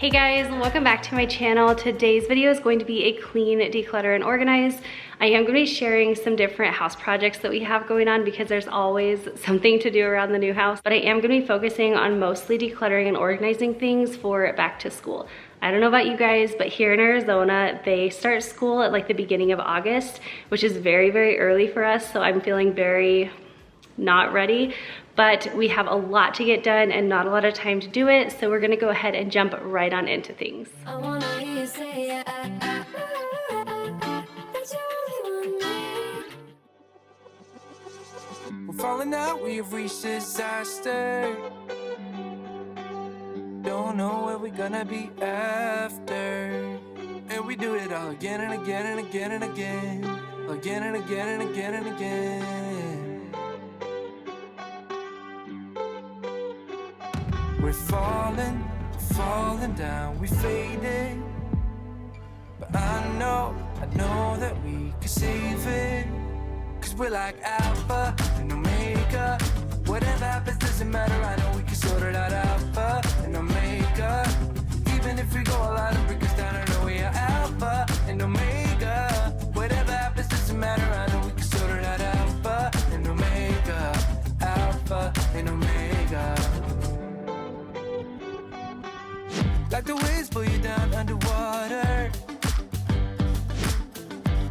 Hey guys, welcome back to my channel. Today's video is going to be a clean, declutter, and organize. I am going to be sharing some different house projects that we have going on because there's always something to do around the new house, but I am going to be focusing on mostly decluttering and organizing things for back to school. I don't know about you guys, but here in Arizona, they start school at like the beginning of August, which is very, very early for us, so I'm feeling very not ready. But we have a lot to get done and not a lot of time to do it, so we're gonna go ahead and jump right on into things. I wanna hear you say that you only want me. We're falling out, we have reached disaster. Don't know where we're gonna be after. And we do it all again and again and again and again. Again and again and again and again. We're falling down, we faded. But I know that we can save it. Cause we're like Alpha and Omega. Whatever happens doesn't matter, I know we can sort it out. Alpha and Omega. Even if we go all out and break us down, I know we are Alpha and Omega. Whatever happens doesn't matter, I know we can sort it out. Alpha and Omega. Alpha and Omega. Like the waves pull you down underwater.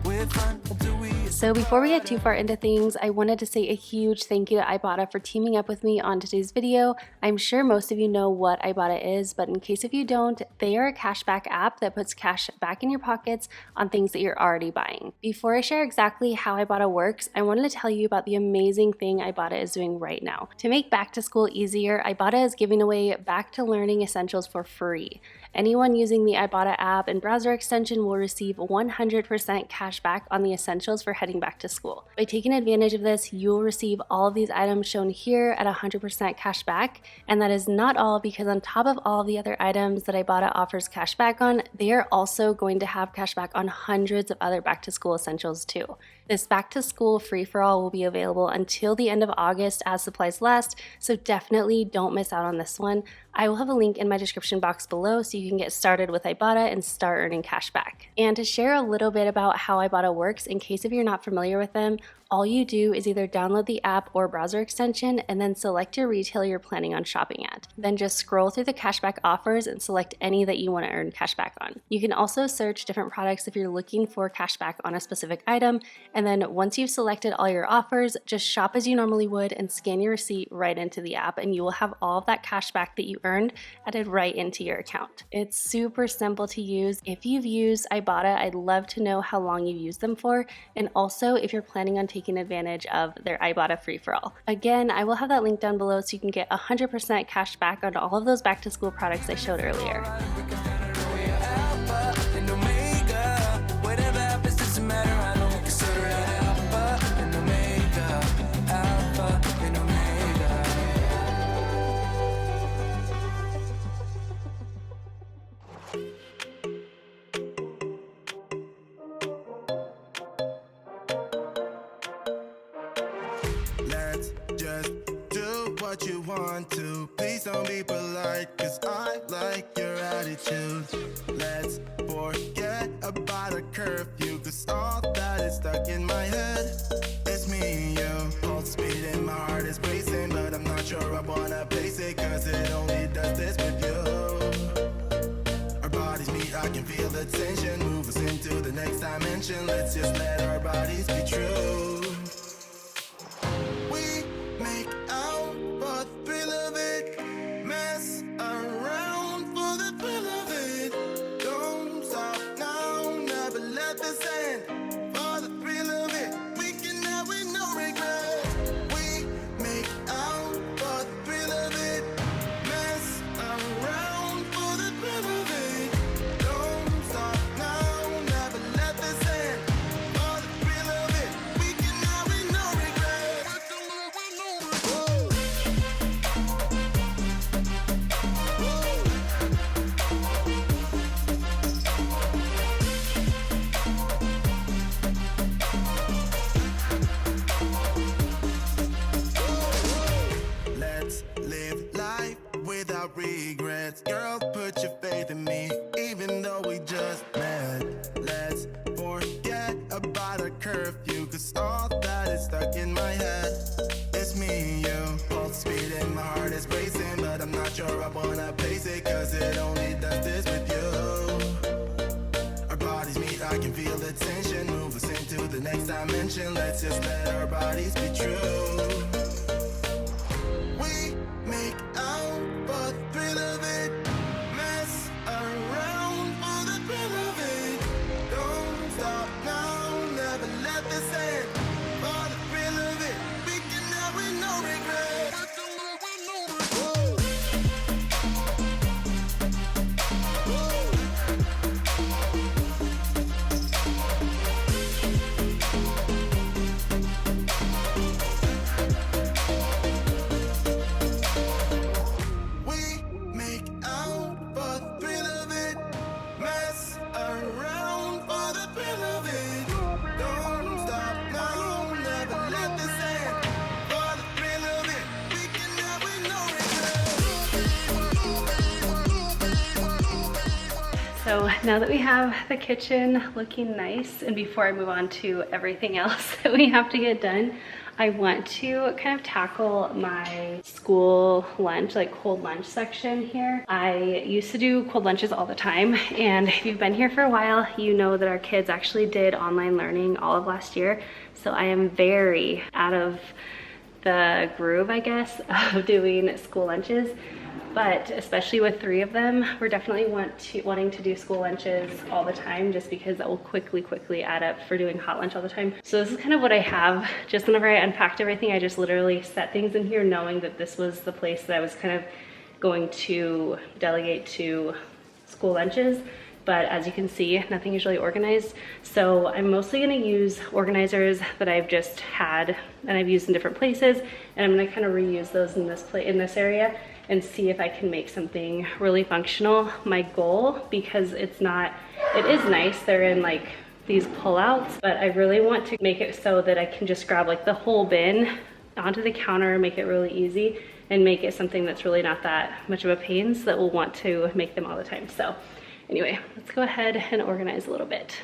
We're fun until we. So before we get too far into things, I wanted to say a huge thank you to Ibotta for teaming up with me on today's video. I'm sure most of you know what Ibotta is, but in case if you don't, they are a cashback app that puts cash back in your pockets on things that you're already buying. Before I share exactly how Ibotta works, I wanted to tell you about the amazing thing Ibotta is doing right now. To make back to school easier, Ibotta is giving away back to learning essentials for free. Anyone using the Ibotta app and browser extension will receive 100% cash back on the essentials for heading back to school. By taking advantage of this, you will receive all of these items shown here at 100% cash back. And that is not all, because on top of all of the other items that Ibotta offers cash back on, they are also going to have cash back on hundreds of other back to school essentials too. This back to school free-for-all will be available until the end of August as supplies last, so definitely don't miss out on this one. I will have a link in my description box below so you can get started with Ibotta and start earning cash back. And to share a little bit about how Ibotta works, in case if you're not familiar with them, all you do is either download the app or browser extension and then select your retailer you're planning on shopping at. Then just scroll through the cashback offers and select any that you want to earn cashback on. You can also search different products if you're looking for cashback on a specific item, and then once you've selected all your offers, just shop as you normally would and scan your receipt right into the app, and you will have all of that cashback that you earned added right into your account. It's super simple to use. If you've used Ibotta, I'd love to know how long you've used them for, and also if you're planning on taking advantage of their Ibotta free-for-all. Again, I will have that link down below so you can get 100% cash back on all of those back-to-school products I showed earlier. Let's just do what you want to. Please don't be polite, cause I like your attitude. Let's forget about a curfew, cause all that is stuck in my head. It's me and you. Pulse speed and my heart is racing, but I'm not sure I wanna place it, cause it only does this with you. Our bodies meet, I can feel the tension. Move us into the next dimension. Let's just let our bodies be true. Make out for the thrill of it, mess around for the thrill of it. Don't stop now, never let this end. For the thrill of it, we can have it, no regret. We make out for the thrill of it, mess around for the thrill of it. Don't stop now, never let this end. For the thrill of it, we can head. It's me and you. Pulse speed and my heart is racing, but I'm not sure I wanna pace it, cause it only does this with you. Our bodies meet, I can feel the tension. Move us into the next dimension. Let's just let our bodies be true. We make out for the thrill of it. Mess around for the thrill of it. Don't stop now, never let this end. For the thrill of it, we can have with no regret. Woo. We make out for the thrill of it. Mess around for the thrill of it. Don't stop now, never let this end. For the thrill of it, we can have with no regret. So now that we have the kitchen looking nice, and before I move on to everything else that we have to get done, I want to kind of tackle my school lunch, like cold lunch section here. I used to do cold lunches all the time, and if you've been here for a while, you know that our kids actually did online learning all of last year. So I am very out of the groove, I guess, of doing school lunches. But especially with 3 of them, we're definitely wanting to do school lunches all the time, just because that will quickly add up for doing hot lunch all the time. So this is kind of what I have. Just whenever I unpacked everything, I just literally set things in here knowing that this was the place that I was kind of going to delegate to school lunches. But as you can see, nothing is really organized. So I'm mostly gonna use organizers that I've just had and I've used in different places, and I'm gonna kind of reuse those in this area and see if I can make something really functional. My goal, because it is nice, they're in like these pullouts, but I really want to make it so that I can just grab like the whole bin onto the counter, make it really easy, and make it something that's really not that much of a pain, so that we'll want to make them all the time. So anyway, let's go ahead and organize a little bit.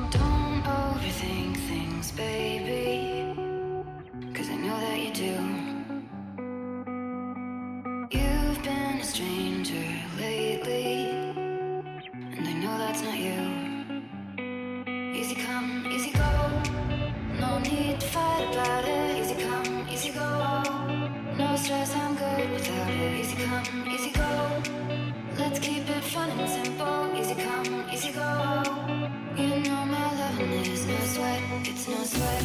Don't overthink things, baby, 'cause I know that you do. You've been a stranger lately, and I know that's not you. Easy come, easy go, no need to fight about it. Easy come, easy go, no stress, I'm good without it. Easy come, easy go, let's keep it fun and simple. Easy come, easy go, you know my loving is no sweat, it's no sweat.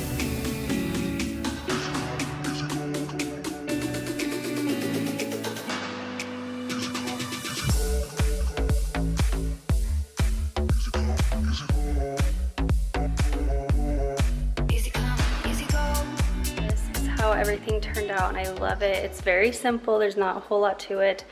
Easy come, easy go. This is how everything turned out, and I love it. It's very simple, there's not a whole lot to it.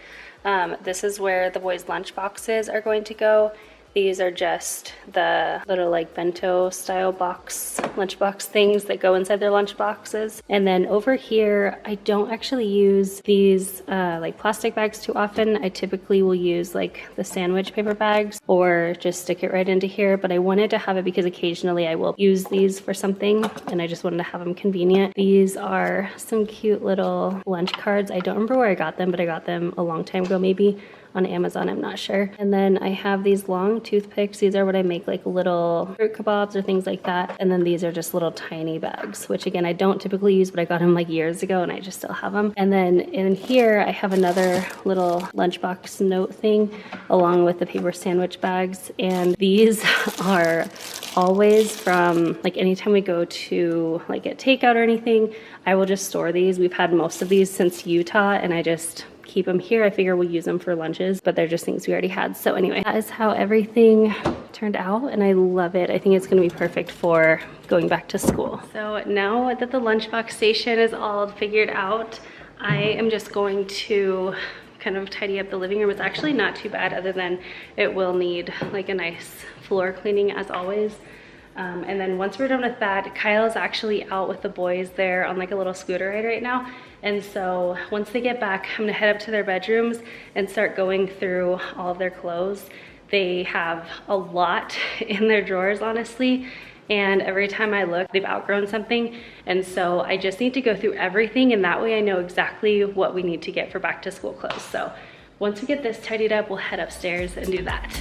This is where the boys' lunch boxes are going to go. These are just the little like bento style lunchbox things that go inside their lunch boxes. And then over here, I don't actually use these like plastic bags too often. I typically will use like the sandwich paper bags or just stick it right into here. But I wanted to have it because occasionally I will use these for something, and I just wanted to have them convenient. These are some cute little lunch cards. I don't remember where I got them, but I got them a long time ago, maybe on Amazon, I'm not sure. And then I have these long toothpicks. These are what I make like little fruit kebabs or things like that. And then these are just little tiny bags, which again, I don't typically use, but I got them like years ago and I just still have them. And then in here, I have another little lunchbox note thing along with the paper sandwich bags. And these are always from like anytime we go to like get takeout or anything, I will just store these. We've had most of these since Utah, and I just keep them here. I figure we'll use them for lunches, but they're just things we already had. So anyway, that is how everything turned out, and I love it. I think it's gonna be perfect for going back to school. So now that the lunchbox station is all figured out, I am just going to kind of tidy up the living room. It's actually not too bad, other than it will need like a nice floor cleaning as always. And then once we're done with that, Kyle's actually out with the boys there on like a little scooter ride right now. And so once they get back, I'm gonna head up to their bedrooms and start going through all of their clothes. They have a lot in their drawers, honestly. And every time I look, they've outgrown something. And so I just need to go through everything, and that way I know exactly what we need to get for back to school clothes. So once we get this tidied up, we'll head upstairs and do that.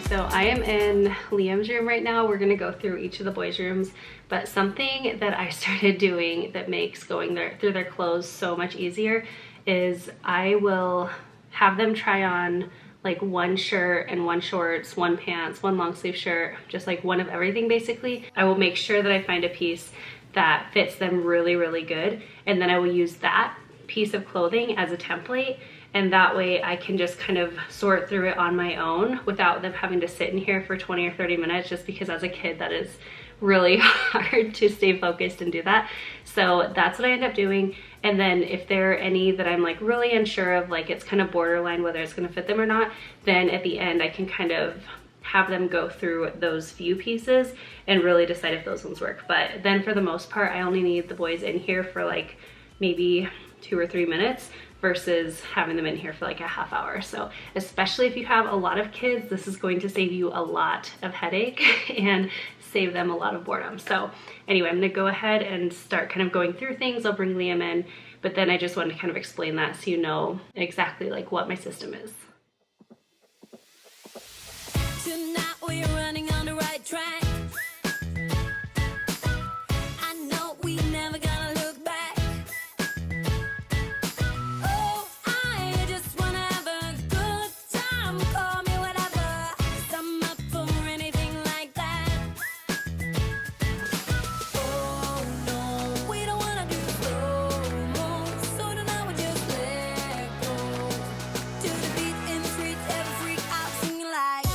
So I am in Liam's room right now. We're gonna go through each of the boys' rooms, but something that I started doing that makes going through their clothes so much easier is I will have them try on like one shirt and one shorts, one pants, one long sleeve shirt, just like one of everything basically. I will make sure that I find a piece that fits them really, really good, and then I will use that piece of clothing as a template, and that way I can just kind of sort through it on my own without them having to sit in here for 20 or 30 minutes, just because as a kid that is really hard to stay focused and do that. So that's what I end up doing. And then if there are any that I'm like really unsure of, like it's kind of borderline whether it's gonna fit them or not, then at the end I can kind of have them go through those few pieces and really decide if those ones work. But then for the most part, I only need the boys in here for like maybe 2 or 3 minutes versus having them in here for like a half hour. So especially if you have a lot of kids, this is going to save you a lot of headache and save them a lot of boredom. So anyway, I'm gonna go ahead and start kind of going through things. I'll bring Liam in, but then I just wanted to kind of explain that so you know exactly like what my system is. Tonight we're running on the right track. I know we never gonna look back. Oh, I just wanna have a good time. Call me whatever, 'cause I'm up for anything like that. Oh no, we don't wanna do slow-mo, so tonight we just let go. To the beat in the streets, every freak out singing like.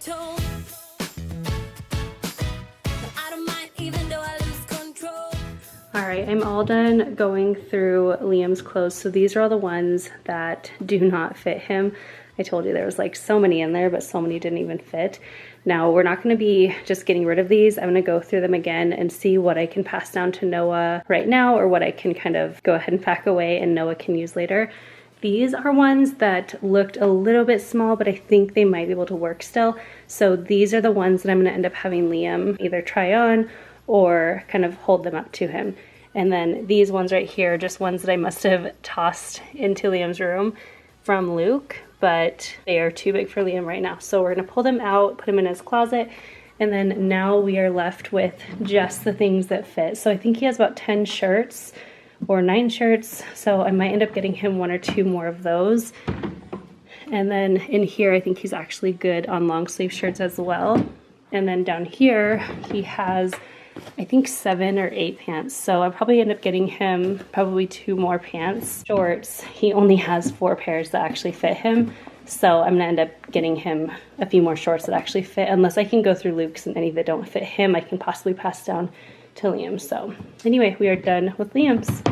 Told. I don't mind even though I lose control. All right, I'm all done going through Liam's clothes. So these are all the ones that do not fit him. I told you there was like so many in there, but so many didn't even fit. Now we're not gonna be just getting rid of these. I'm gonna go through them again and see what I can pass down to Noah right now, or what I can kind of go ahead and pack away and Noah can use later. These are ones that looked a little bit small, but I think they might be able to work still. So these are the ones that I'm gonna end up having Liam either try on or kind of hold them up to him. And then these ones right here are just ones that I must have tossed into Liam's room from Luke, but they are too big for Liam right now. So we're gonna pull them out, put them in his closet, and then now we are left with just the things that fit. So I think he has about 10 shirts or 9 shirts, so I might end up getting him 1 or 2 more of those. And then in here I think he's actually good on long sleeve shirts as well. And then down here, he has, I think 7 or 8 pants. So I'll probably end up getting him probably 2 more pants. Shorts, he only has 4 pairs that actually fit him. So I'm gonna end up getting him a few more shorts that actually fit. Unless I can go through Luke's and any that don't fit him, I can possibly pass down to Liam. So anyway, we are done with Liam's.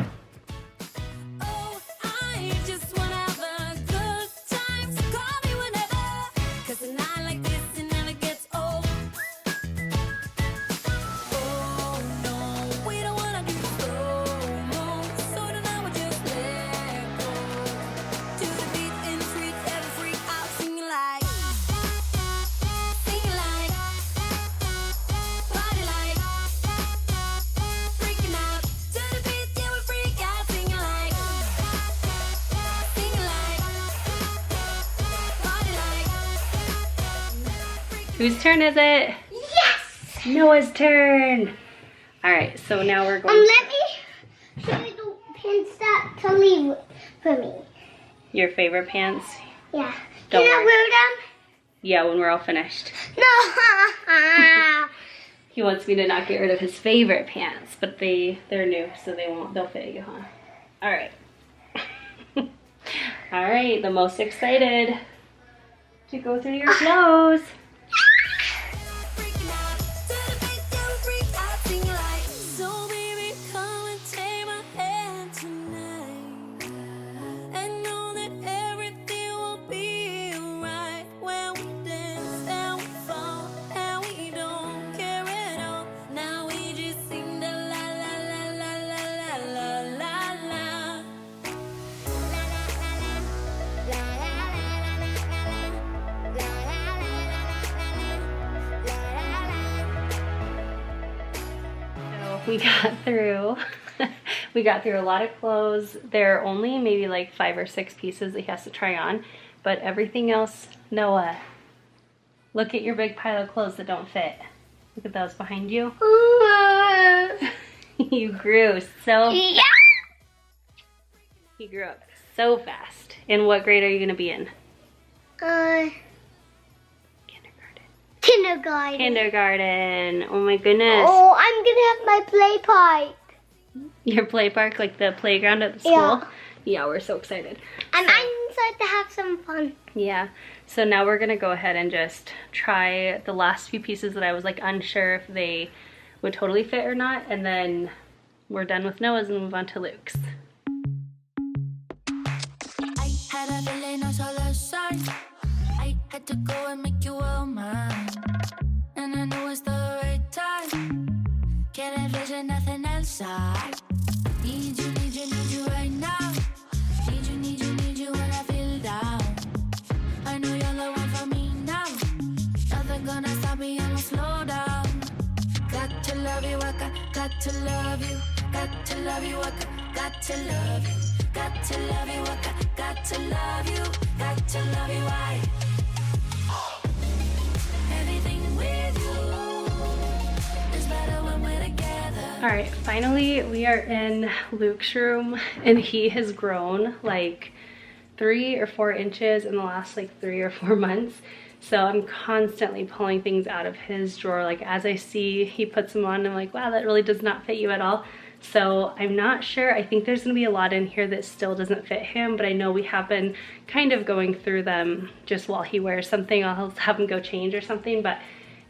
Whose turn is it? Yes! Noah's turn. All right, so now we're going let me show you the pants that to leave for me. Your favorite pants? Yeah. Don't Can I worry. wear them? Yeah, when we're all finished. No. He wants me to not get rid of his favorite pants, but they're new, so they'll fit you, huh? All right. All right, the most excited to go through your clothes. We got through a lot of clothes. There are only maybe like 5 or 6 pieces that he has to try on, but everything else, Noah, look at your big pile of clothes that don't fit. Look at those behind you. You grew so fast. He grew up so fast. And what grade are you gonna be in? Kindergarten. Kindergarten. Oh my goodness. Oh, I'm gonna have my play park. Your play park, like the playground at the school? Yeah. Yeah, we're so excited. And I'm excited to have some fun. Yeah, so now we're gonna go ahead and just try the last few pieces that I was like unsure if they would totally fit or not, and then we're done with Noah's and move on to Luke's. I had a feeling on solar side. I had to go and make you all mine. And I know it's the right time. Can't envision nothing else. I need you right now. Need you when I feel down. I know you're the one for me now. Nothing gonna stop me, I'ma slow down. Got to love you, I got to love you. Got to love you, I got to love you. Got to love you, I got to love you. Got to love you, I everything with you is better when we're together. All right, finally we are in Luke's room, and he has grown like 3 or 4 inches in the last like 3 or 4 months. So I'm constantly pulling things out of his drawer. Like as I see he puts them on, I'm like, wow, that really does not fit you at all. So I'm not sure. I think there's gonna be a lot in here that still doesn't fit him, but I know we have been kind of going through them just while he wears something. I'll have him go change or something. But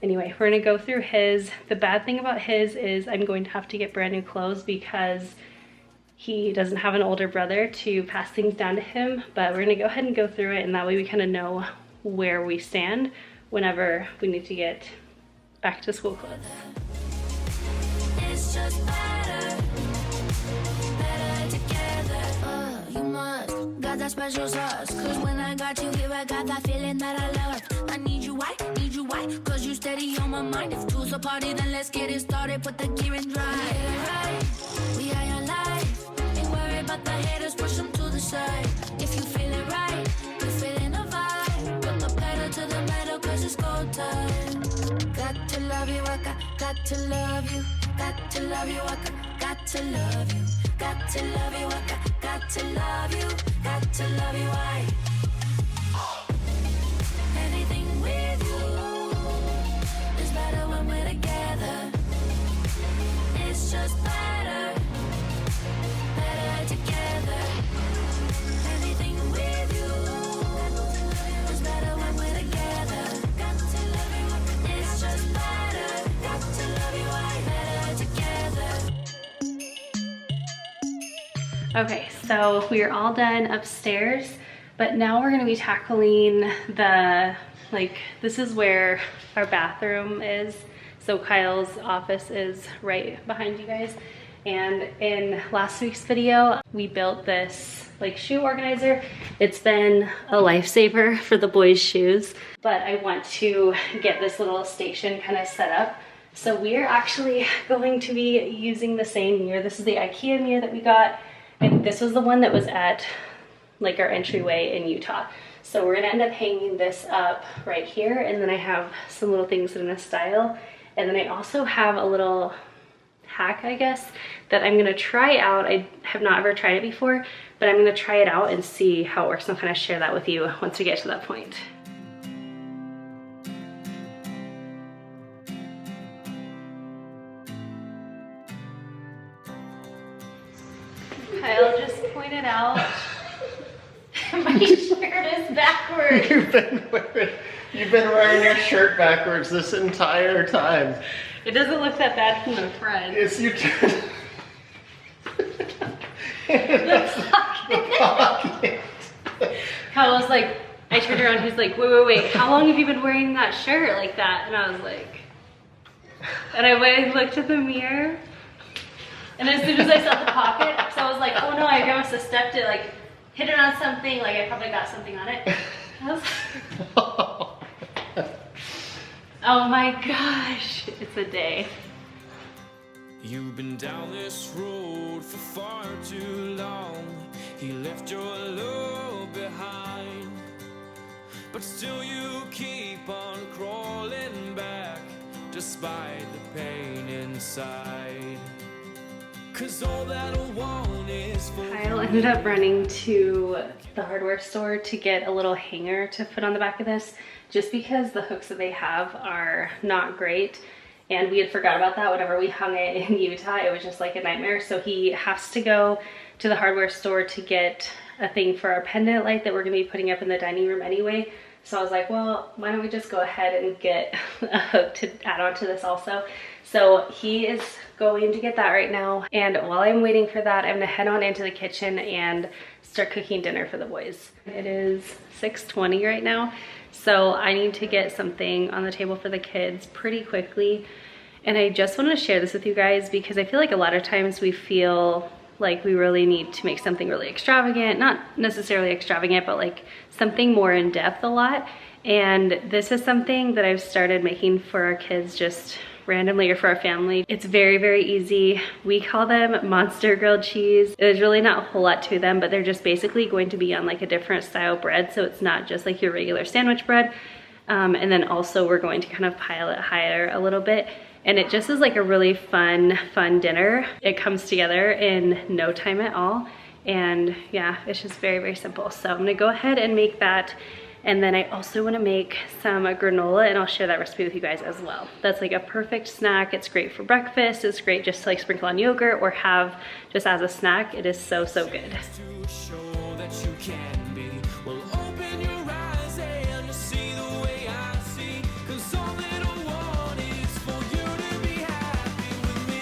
anyway, we're gonna go through his. The bad thing about his is I'm going to have to get brand new clothes because he doesn't have an older brother to pass things down to him. But we're gonna go ahead and go through it, and that way we kind of know where we stand whenever we need to get back to school clothes. It's just better together. You must got that special sauce. Cause when I got you here, I got that feeling that I love. I need you, why? Cause you steady on my mind. If two's a party, then let's get it started. Put the gear in drive. We are your life. Ain't worried about the haters, push them to the side. If you feel it right, you feeling a vibe. Put the pedal to the metal, cause it's go time. Got to love you, I got to love you. Got to love you, I got to love you. Got to love you, I got to love you. Got to love you, I everything with you is better. just better, better together. Anything with you is better when we're together. Got to love you, it's just better. Got to love you, I better together. Okay, so we are all done upstairs, but now we're gonna be tackling the, like, this is where our bathroom is. So Kyle's office is right behind you guys. And in last week's video, we built this like shoe organizer. It's been a lifesaver for the boys' shoes, but I want to get this little station kind of set up. So we're actually going to be using the same mirror. This is the IKEA mirror that we got. And this was the one that was at like our entryway in Utah. So we're gonna end up hanging this up right here. And then I have some little things that I'm gonna style. And then I also have a little hack, I guess, that I'm gonna try out. I have not ever tried it before, but I'm gonna try it out and see how it works. I'll kind of share that with you once we get to that point. Kyle just pointed out my shirt is backwards. You've been wearing your shirt backwards this entire time. It doesn't look that bad from the front. It's you. The pocket. Kyle was like, I turned around, he's like, wait, how long have you been wearing that shirt like that? And I was like, and I went and looked at the mirror. And as soon as I saw the pocket, so I was like, oh no, I must have stepped it, like hit it on something, like I probably got something on it. I was like, oh my gosh, it's a day. You've been down this road for far too long. He left your love behind, but still you keep on crawling back despite the pain inside. 'Cause all that I want is for Kyle ended up running to the hardware store to get a little hanger to put on the back of this, just because the hooks that they have are not great. And we had forgot about that whenever we hung it in Utah. It was just like a nightmare. So he has to go to the hardware store to get a thing for our pendant light that we're gonna be putting up in the dining room anyway. So I was like, well, why don't we just go ahead and get a hook to add on to this also. So he is going to get that right now. And while I'm waiting for that, I'm gonna head on into the kitchen and start cooking dinner for the boys. It is 6:20 right now. So I need to get something on the table for the kids pretty quickly. And I just want to share this with you guys because I feel like a lot of times we feel like we really need to make something really extravagant, not necessarily extravagant, but like something more in depth a lot. And this is something that I've started making for our kids just randomly, or for our family. It's very, very easy. We call them monster grilled cheese. There's really not a whole lot to them, but they're just basically going to be on like a different style bread. So it's not just like your regular sandwich bread. And then also we're going to kind of pile it higher a little bit. And it just is like a really fun dinner. It comes together in no time at all. And yeah, it's just very, very simple. So I'm gonna go ahead and make that. And then I also wanna make some granola, and I'll share that recipe with you guys as well. That's like a perfect snack. It's great for breakfast. It's great just to like sprinkle on yogurt or have just as a snack. It is so, so good. to show that you can be. Well, open your eyes and see the way I see. 'Cause all that I want is for you to be happy with me.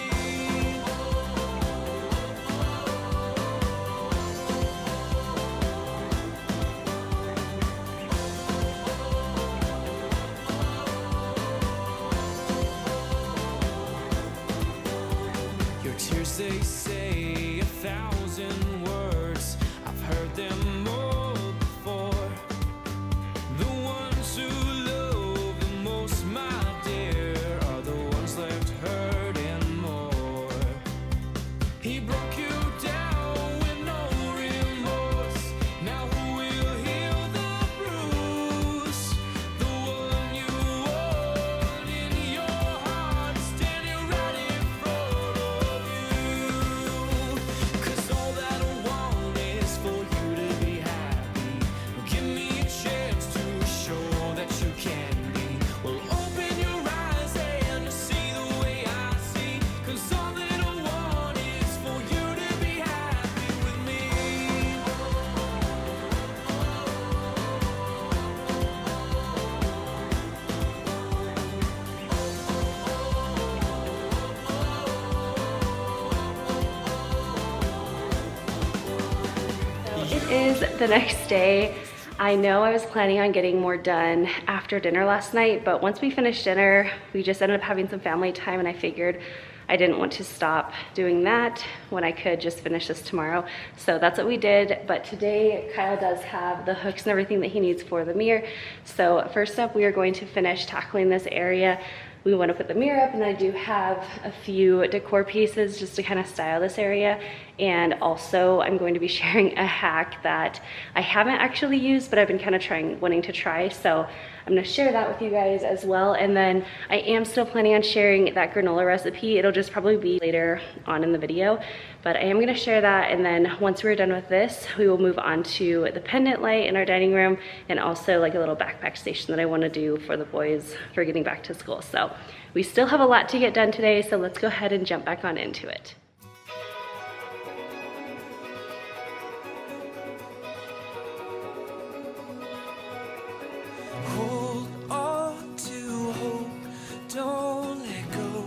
Your tears, they say 1,000 words. I've heard them all before. The ones who love the most, my dear, are the ones left hurting more. He broke you down with no remorse. Now who will heal the bruise? The one you want in your heart, standing right in front of you. 'Cause all that I is the next day. I know I was planning on getting more done after dinner last night, but once we finished dinner, we just ended up having some family time, and I figured I didn't want to stop doing that when I could just finish this tomorrow. So that's what we did. But today, Kyle does have the hooks and everything that he needs for the mirror. So first up, we are going to finish tackling this area. We want to put the mirror up, and I do have a few decor pieces just to kind of style this area. And also I'm going to be sharing a hack that I haven't actually used, but I've been kind of wanting to try. So I'm gonna share that with you guys as well. And then I am still planning on sharing that granola recipe. It'll just probably be later on in the video, but I am gonna share that. And then once we're done with this, we will move on to the pendant light in our dining room, and also like a little backpack station that I wanna do for the boys for getting back to school. So we still have a lot to get done today, so let's go ahead and jump back on into it. Hold on to hope, don't let go.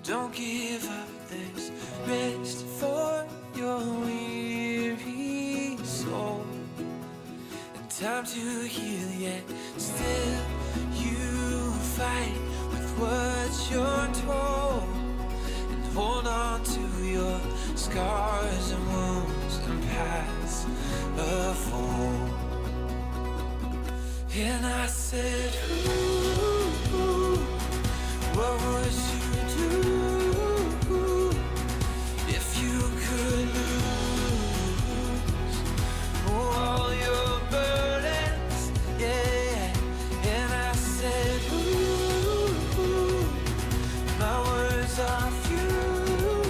Don't give up, there's rest for your weary soul. And time to heal, yet still you fight with what you're told. And hold on to your scars and wounds and paths of home. And I said, ooh, what would you do if you could lose all your burdens? Yeah. And I said, ooh, my words are few,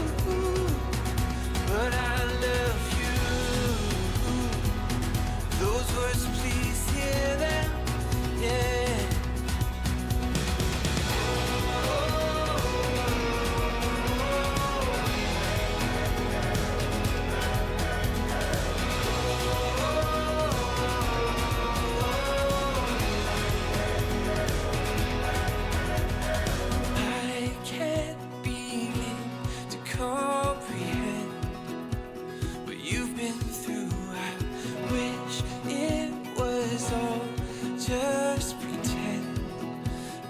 but I love you. Those words, please hear them. Yeah. I can't begin to comprehend what you've been through. I wish it was all just pretend,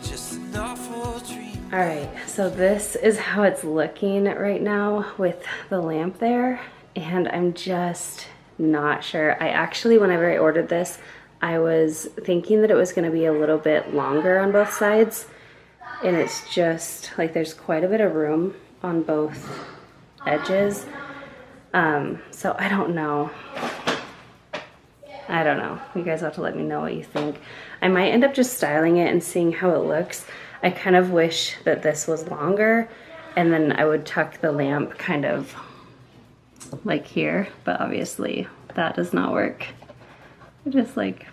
just an awful dream. All right, so this is how it's looking right now with the lamp there, and I'm just not sure. I actually, whenever I ordered this, I was thinking that it was gonna be a little bit longer on both sides, and it's just like there's quite a bit of room on both edges. So I don't know. You guys have to let me know what you think. I might end up just styling it and seeing how it looks. I kind of wish that this was longer, and then I would tuck the lamp kind of like here, but obviously that does not work. I just like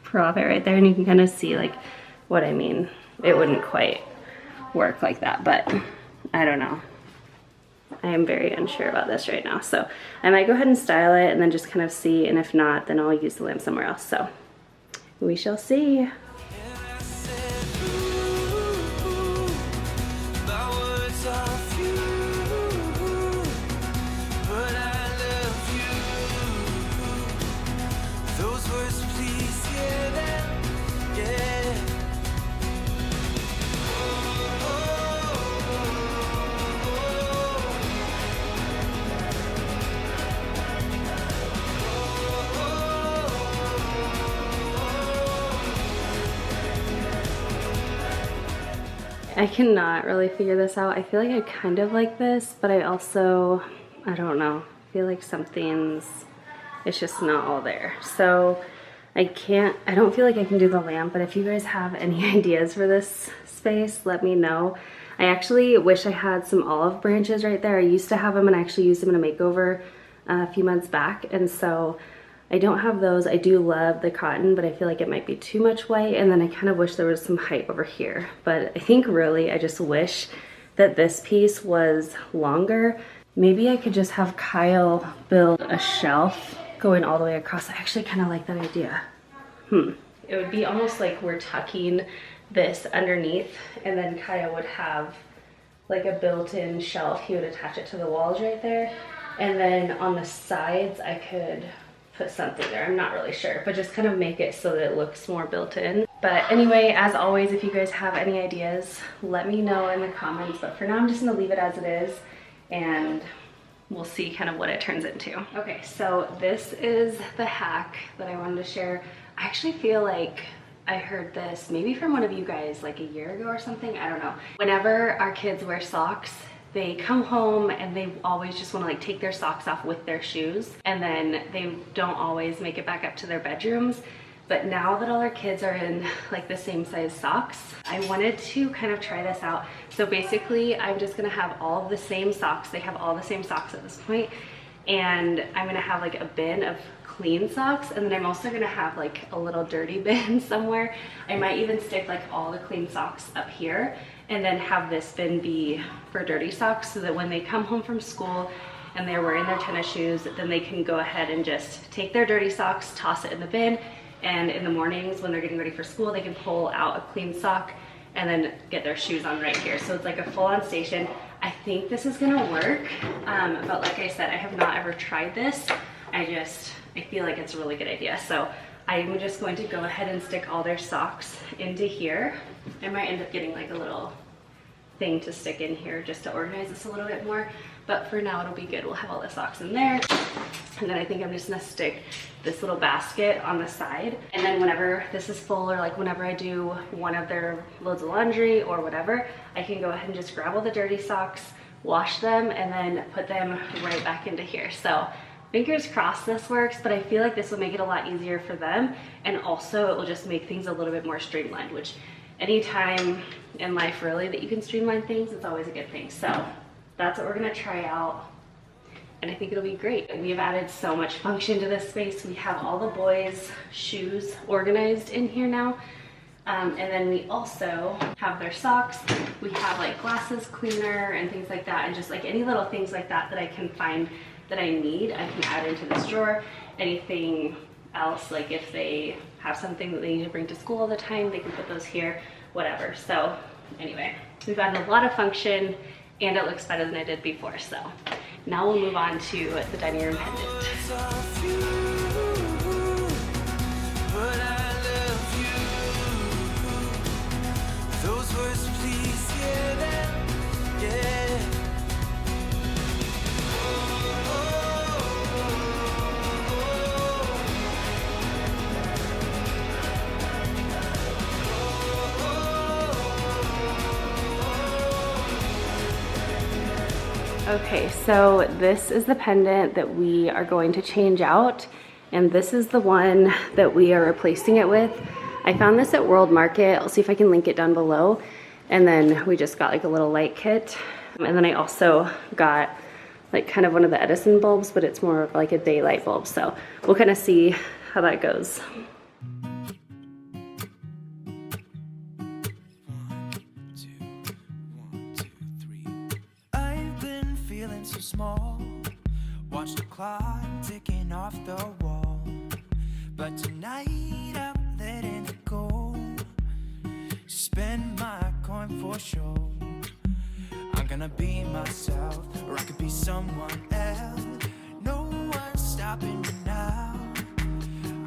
prop it right there, and you can kind of see like what I mean. It wouldn't quite work like that, but I don't know. I am very unsure about this right now. So I might go ahead and style it and then just kind of see, and if not, then I'll use the lamp somewhere else. So we shall see. I cannot really figure this out. I feel like I kind of like this, but I also, I don't know, I feel like it's just not all there. So I don't feel like I can do the lamp, but if you guys have any ideas for this space, let me know. I actually wish I had some olive branches right there. I used to have them, and I actually used them in a makeover a few months back, and so I don't have those. I do love the cotton, but I feel like it might be too much white, and then I kind of wish there was some height over here. But I think really I just wish that this piece was longer. Maybe I could just have Kyle build a shelf going all the way across. I actually kind of like that idea. It would be almost like we're tucking this underneath, and then Kyle would have like a built-in shelf. He would attach it to the walls right there, And then on the sides, I could put something there. I'm not really sure, but just kind of make it so that it looks more built in. But anyway, as always, if you guys have any ideas, let me know in the comments. But for now, I'm just gonna leave it as it is, and we'll see kind of what it turns into. Okay, so this is the hack that I wanted to share. I actually feel like I heard this maybe from one of you guys like a year ago or something, I don't know. Whenever our kids wear socks, they come home and they always just want to like take their socks off with their shoes, and then they don't always make it back up to their bedrooms. But now that all our kids are in like the same size socks, I wanted to kind of try this out. So basically, I'm just gonna have all of the same socks. They have all the same socks at this point, and I'm gonna have like a bin of clean socks, and then I'm also gonna have like a little dirty bin somewhere. I might even stick like all the clean socks up here, and then have this bin be for dirty socks, so that when they come home from school and they're wearing their tennis shoes, then they can go ahead and just take their dirty socks, toss it in the bin, and in the mornings when they're getting ready for school, they can pull out a clean sock and then get their shoes on right here. So it's like a full-on station. I think this is gonna work, but like I said, I have not ever tried this. I feel like it's a really good idea. So I'm just going to go ahead and stick all their socks into here. I might end up getting like a little thing to stick in here just to organize this a little bit more, but for now it'll be good. We'll have all the socks in there. And then I think I'm just gonna stick this little basket on the side. And then whenever this is full, or like whenever I do one of their loads of laundry or whatever, I can go ahead and just grab all the dirty socks, wash them, and then put them right back into here. So fingers crossed this works, but I feel like this will make it a lot easier for them. And also it will just make things a little bit more streamlined, which anytime in life really that you can streamline things, it's always a good thing. So that's what we're gonna try out, and I think it'll be great. We have added so much function to this space. We have all the boys' shoes organized in here now. And then we also have their socks. We have like glasses cleaner and things like that, and just like any little things like that that I can find that I need, I can add into this drawer. Anything else, like if they have something that they need to bring to school all the time, they can put those here, whatever. So anyway, we've added a lot of function, and it looks better than it did before. So now we'll move on to the dining room pendant. Those words, please hear them, yeah. Okay, so this is the pendant that we are going to change out, and this is the one that we are replacing it with. I found this at World Market. I'll see if I can link it down below. And then we just got like a little light kit. And then I also got like kind of one of the Edison bulbs, but it's more of like a daylight bulb. So we'll kind of see how that goes. I've been feeling so small. Watch the clock ticking off the wall. But tonight I'm letting it go. Spend my coin for sure. I'm gonna be myself, or I could be someone else. No one's stopping me now.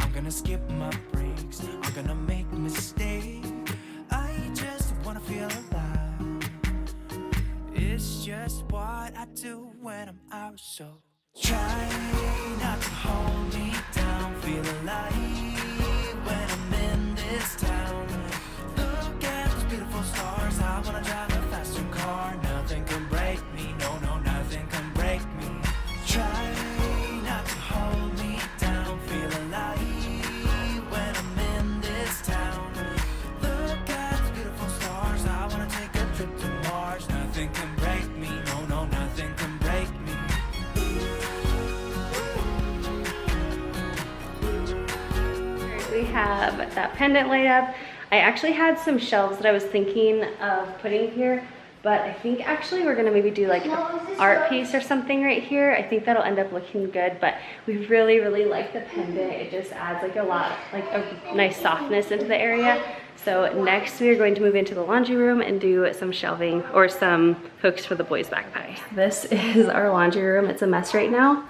I'm gonna skip my breaks, I'm gonna make mistakes. I just wanna feel alive. It's just what I do when I'm out, so try not to hold me down. Feel alive when I'm in this town. Look at those beautiful stars. I wanna drive a faster car. Nothing can break me, no, no, nothing can break me. Try not to hold me down. Feel alive when I'm in this town. Look at those beautiful stars. I wanna take a trip to Mars. Nothing can break me, no, no, nothing can break me. We have that pendant laid up. I actually had some shelves that I was thinking of putting here, but I think actually we're gonna maybe do like an art piece or something right here. I think that'll end up looking good, but we really, really like the pendant. It just adds like a lot, like a nice softness into the area. So next we are going to move into the laundry room and do some shelving or some hooks for the boys' backpack. This is our laundry room. It's a mess right now.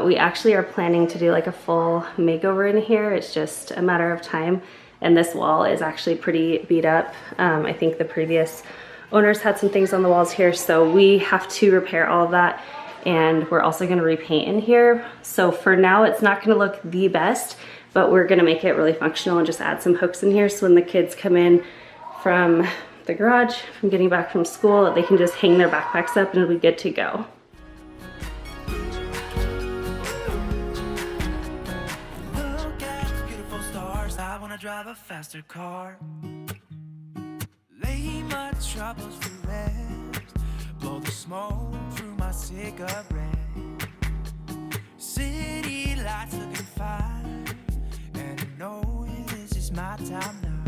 We actually are planning to do like a full makeover in here. It's just a matter of time. And this wall is actually pretty beat up. I think the previous owners had some things on the walls here, so we have to repair all of that. And we're also gonna repaint in here. So for now, it's not gonna look the best, but we're gonna make it really functional and just add some hooks in here so when the kids come in from the garage, from getting back from school, they can just hang their backpacks up and it'll be good to go. Drive a faster car, lay my troubles to rest, blow the smoke through my cigarette, city lights looking fine, and I know this is my time now.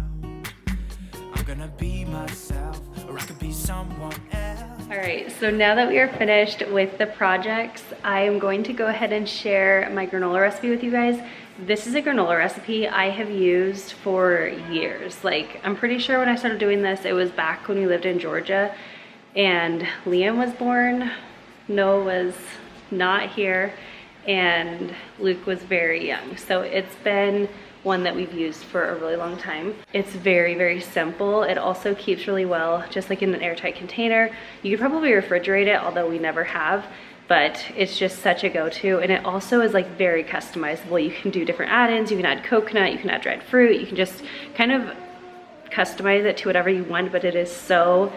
I'm gonna be myself, or I could be someone else. All right, so now that we are finished with the projects, I am going to go ahead and share my granola recipe with you guys. This is a granola recipe I have used for years. Like, I'm pretty sure when I started doing this, it was back when we lived in Georgia and Liam was born, Noah was not here, and Luke was very young. So it's been one that we've used for a really long time. It's very, very simple. It also keeps really well, just like in an airtight container. You could probably refrigerate it, although we never have, but it's just such a go-to. And it also is like very customizable. You can do different add-ins. You can add coconut, you can add dried fruit. You can just kind of customize it to whatever you want, but it is so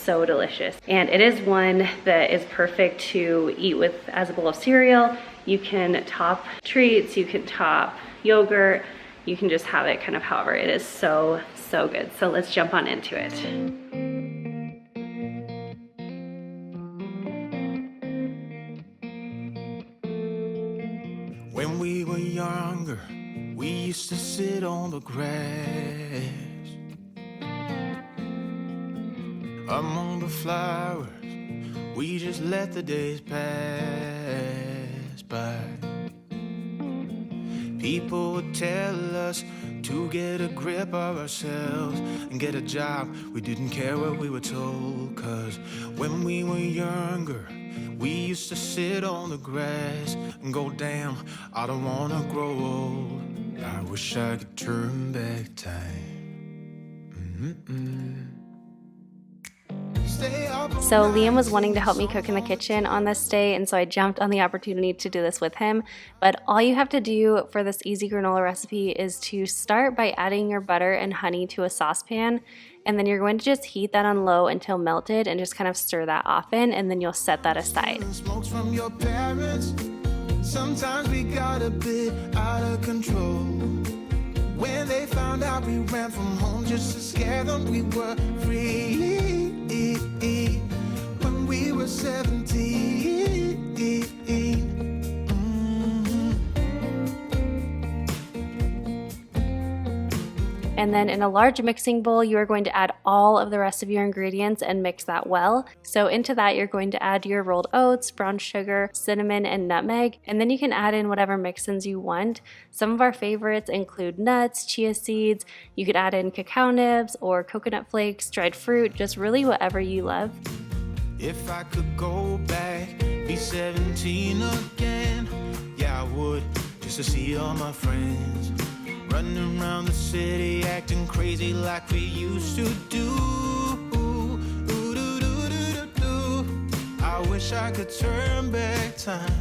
delicious. And it is one that is perfect to eat with as a bowl of cereal. You can top treats, you can top yogurt, you can just have it kind of however. It is so good. So let's jump on into it. When we were younger, we used to sit on the grass among the flowers. We just let the days pass by. People would tell us to get a grip of ourselves and get a job. We didn't care what we were told, 'cause when we were younger, we used to sit on the grass and go, damn, I don't wanna grow old. I wish I could turn back time. So Liam was wanting to help me cook in the kitchen on this day, and so I jumped on the opportunity to do this with him. But all you have to do for this easy granola recipe is to start by adding your butter and honey to a saucepan, and then you're going to just heat that on low until melted and just kind of stir that often, and then you'll set that aside. Smokes from your parents. Sometimes we got a bit out of control. When they found out we ran from home just to scare them, we were free. When we were 17. And then in a large mixing bowl, you are going to add all of the rest of your ingredients and mix that well. So into that, you're going to add your rolled oats, brown sugar, cinnamon, and nutmeg. And then you can add in whatever mix-ins you want. Some of our favorites include nuts, chia seeds. You could add in cacao nibs or coconut flakes, dried fruit, just really whatever you love. If I could go back, be 17 again, yeah, I would, just to see all my friends. Running around the city, acting crazy like we used to do. I wish I could turn back time.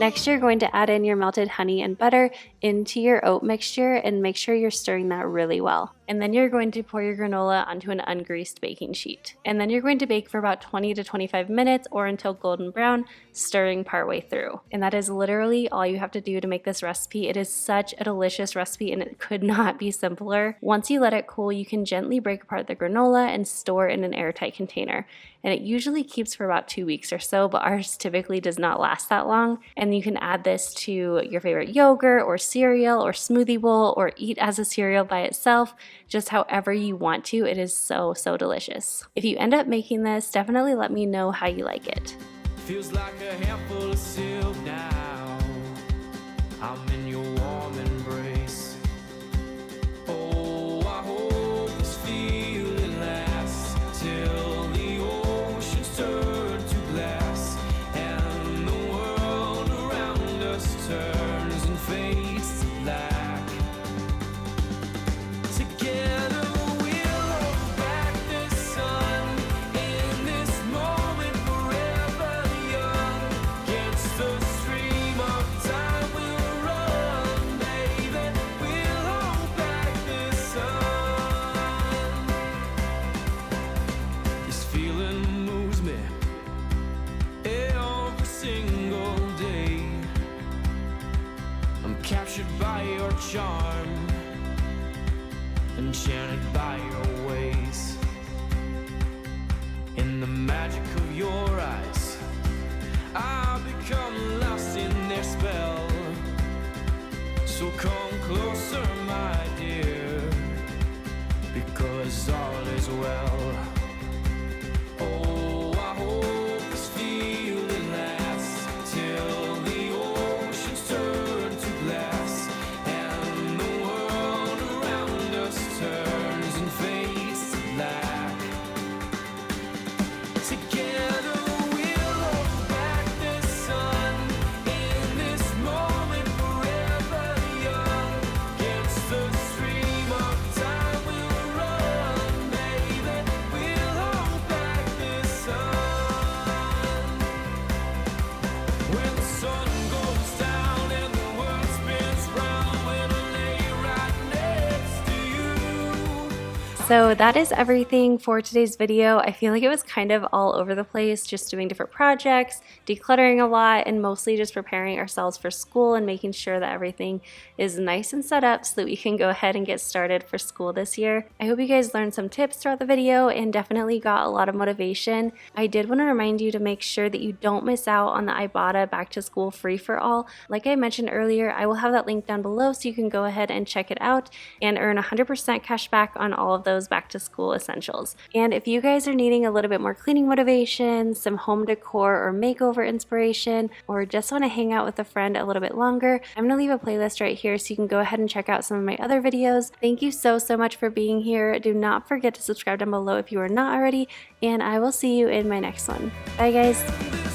Next, you're going to add in your melted honey and butter into your oat mixture and make sure you're stirring that really well. And then you're going to pour your granola onto an ungreased baking sheet. And then you're going to bake for about 20 to 25 minutes or until golden brown, stirring partway through. And that is literally all you have to do to make this recipe. It is such a delicious recipe and it could not be simpler. Once you let it cool, you can gently break apart the granola and store in an airtight container. And it usually keeps for about 2 weeks or so, but ours typically does not last that long. And you can add this to your favorite yogurt or cereal or smoothie bowl or eat as a cereal by itself, just however you want to. It is so delicious. If you end up making this, definitely let me know how you like it. Feels like a handful of silk now. I'm in your warm embrace. enchanted by your ways. In the magic of your eyes, I've become lost in their spell. So come closer, my dear, because all is well. Oh, I hope this feeling lasts till the oceans turn to glass and the world around us turns and fades to black. Together we'll hold back the sun in this moment, forever young. Against the stream of time we'll run, baby. We'll hold back the sun. When the sun goes down and the world spins round, when I lay right next to you. So that is everything for today's video. I feel like it was kind of all over the place, just doing different projects, decluttering a lot, and mostly just preparing ourselves for school and making sure that everything is nice and set up so that we can go ahead and get started for school this year. I hope you guys learned some tips throughout the video and definitely got a lot of motivation. I did want to remind you to make sure that you don't miss out on the Ibotta Back to School Free for All. Like I mentioned earlier, I will have that link down below so you can go ahead and check it out and earn 100% cash back on all of those back to school essentials. And if you guys are needing a little bit more cleaning motivation, some home decor or makeover inspiration, or just want to hang out with a friend a little bit longer, I'm going to leave a playlist right here so you can go ahead and check out some of my other videos. Thank you so much for being here. Do not forget to subscribe down below if you are not already, and I will see you in my next one. Bye guys.